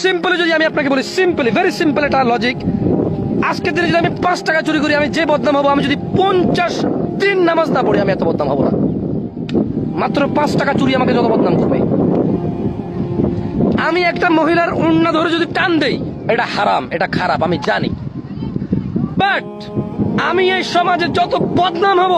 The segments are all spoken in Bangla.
সিম্পলি যদি আমি আপনাকে বলি, সিম্পলি, ভেরি সিম্পল একটা লজিক, আজকের দিনে যদি আমি 5 টাকা চুরি করি, আমি যে বদনাম হবো, আমি যদি 50 দিন নামাজ না পড়ি, আমি এত বদনাম হবো না। মাত্র 5 টাকা চুরি আমাকে যত বদনাম করবে। আমি একটা মহিলার ওড়না ধরে যদি টান দেই, এটা হারাম, এটা খারাপ, আমি জানি। বাট আমি এই সমাজে যত বদনাম হব,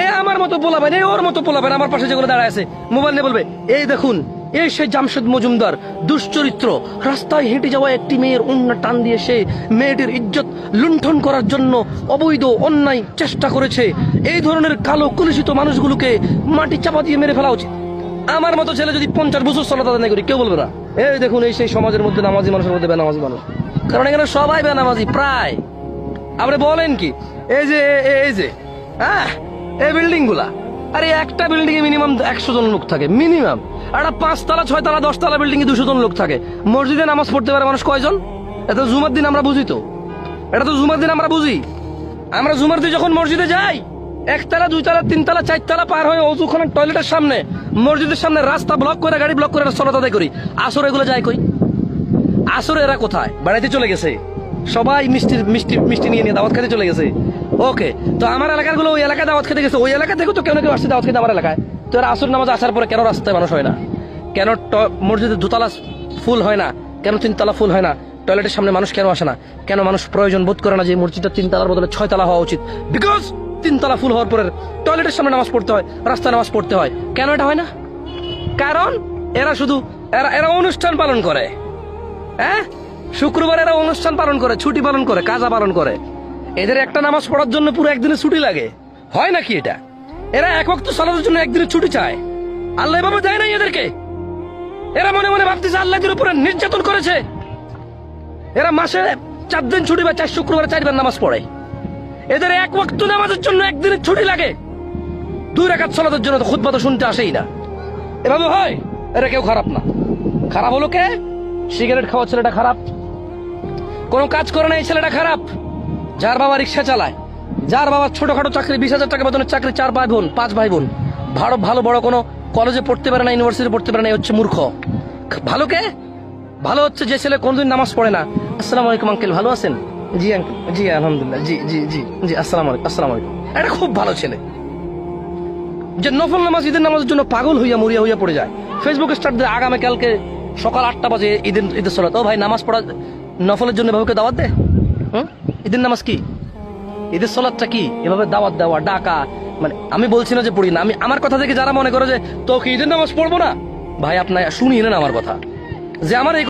এ আমার মতো পোলাবেন, এ ওর মতো পোলাবেন, আমার পাশে যেগুলো দাঁড়ায় আছে, মোবাইল নিয়ে বলবে, এই দেখুন, এই সেই জামশেদ মজুমদার, দুশ্চরিত্র, রাস্তায় হেঁটে যাওয়া একটি মেয়ের ওড়না টান দিয়ে সে মেয়েটির ইজ্জত লুণ্ঠন করার জন্য অবৈধ অন্যায় চেষ্টা করেছে। এই ধরনের কালো কলুষিত মানুষগুলোকে মাটি চাপা দিয়ে মেরে ফেলা উচিত। আমার মতো ছেলে যদি 50 বছর সালাত আদায় করি, কেউ বলবে না, এই দেখুন, এই সেই সমাজের মধ্যে নামাজি মানুষের মধ্যে বেনামাজি মানুষ। কারণ এখানে সবাই বেনামাজি প্রায়। আপনি বলেন কি, এই যে হ্যাঁ, এই বিল্ডিং গুলা, আরে একটা বিল্ডিং এ মিনিমাম 100 জন লোক থাকে, মিনিমাম। একটা 5 তলা 6 তলা 10 তলা বিল্ডিং এ 200 জন লোক থাকে। মসজিদে নামাজ পড়তে পারে মানুষ কয়জন? এটা তো জুমার দিন আমরা বুঝি, তো এটা তো জুমার দিন আমরা বুঝি। আমরা জুমার দিন যখন মসজিদে যাই, 1 তলা 2 তলা 3 তলা 4 তলা পার হয়ে অজুখানা টয়লেটের সামনে, মসজিদের সামনে রাস্তা ব্লক করে, গাড়ি ব্লক করে সালাত আদায় করি। আসরে এগুলো যায় কই? আসরে এরা কোথায়? বাড়িতে চলে গেছে, সবাই মিষ্টি নিয়ে দাওয়াত খেতে চলে গেছে। ওকে, তো আমার এলাকার গুলো ওই এলাকায় দাওয়াত খেতে গেছে, ওই এলাকা থেকে তো কেউ না কেউ আসছে দাওয়াত খেতে আমার এলাকায়। তো এরা আসর নামাজ আসার পরে কেন রাস্তায় মানুষ হয় না? কেন মসজিদের 2 তলা ফুল হয় না? কেন 3 তলা ফুল হয় না? টয়লেটের সামনে মানুষ কেন আসে না? কেন মানুষ প্রয়োজন বোধ করে না যে মসজিদটা 3 তলার বদলে 6 তলা হওয়া উচিত? বিকজ 3 তলা ফুল হওয়ার পরে টয়লেটের সামনে নামাজ পড়তে হয়, রাস্তায় নামাজ পড়তে হয়। কেন এটা হয় না? কারণ এরা শুধু এরা অনুষ্ঠান পালন করে। হ্যাঁ, শুক্রবার এরা অনুষ্ঠান পালন করে, ছুটি পালন করে, কাজা পালন করে। এদের একটা নামাজ পড়ার জন্য পুরো একদিনের ছুটি লাগে, হয় নাকি এটা? এরা এক ওয়াক্ত সালাতের জন্য একদিনের ছুটি চায়। আল্লাহ এভাবে দেয় নাই এদেরকে। এরা মনে মনে ভাবতেছে আল্লাহ এদের উপরে নির্যাতন করেছে। এরা মাসে 4 দিন ছুটি বা 4 শুক্রবারে 4 বার নামাজ পড়ে। এদের এক ওয়াক্ত নামাজের জন্য একদিনের ছুটি লাগে, 2 রাকাত সালাতের জন্য তো খুতবা তো শুনতে আসেই না। এভাবে হয়? এরা কেউ খারাপ না। খারাপ হলো কে? সিগারেট খাওয়া ছেলেটা খারাপ, কোনো কাজ করে না এই ছেলেটা খারাপ। যার বাবা রিক্সা চালায়, যার বাবা ছোটখাটো চাকরি, 20,000 টাকা বেতনের চাকরি, 4 ভাই বোন 5 ভাই বোন, ভালো বড় কোনো কলেজে পড়তে পারে না, ইউনিভার্সিটি পড়তে পারে না, এই হচ্ছে মূর্খ। ভালো কে? ভালো হচ্ছে যে ছেলে কোনদিন নামাজ পড়ে না। আসসালামু আলাইকুম আঙ্কেল, ভালো আছেন? জি আঙ্কেল, জি আলহামদুলিল্লাহ, জি জি জি জি, আসসালামু আলাইকুম। এটা খুব ভালো ছেলে, যে নফল নামাজ, ঈদের নামাজের জন্য পাগল হইয়া মরিয়া হইয়া পড়ে যায়। ফেসবুকে স্টার্ট দেয়, আগামীকালকে সকাল 8টা বাজে ঈদের সালাত। ও ভাই, নামাজ পড়া নফলের জন্য বাবুকে দাওয়াত দে। ঈদের নামাজ কি? ঈদের সালাতটা কি? এভাবে দাওয়াত দেওয়া, ডাকা, মানে আমি বলছি না যে পড়ি না, আমি আমার কথা থেকে যারা মনে করে যে তোকে ঈদের নামাজ পড়বো না, ভাই আপনার শুনিয়ে নেন আমার কথা, যে আমার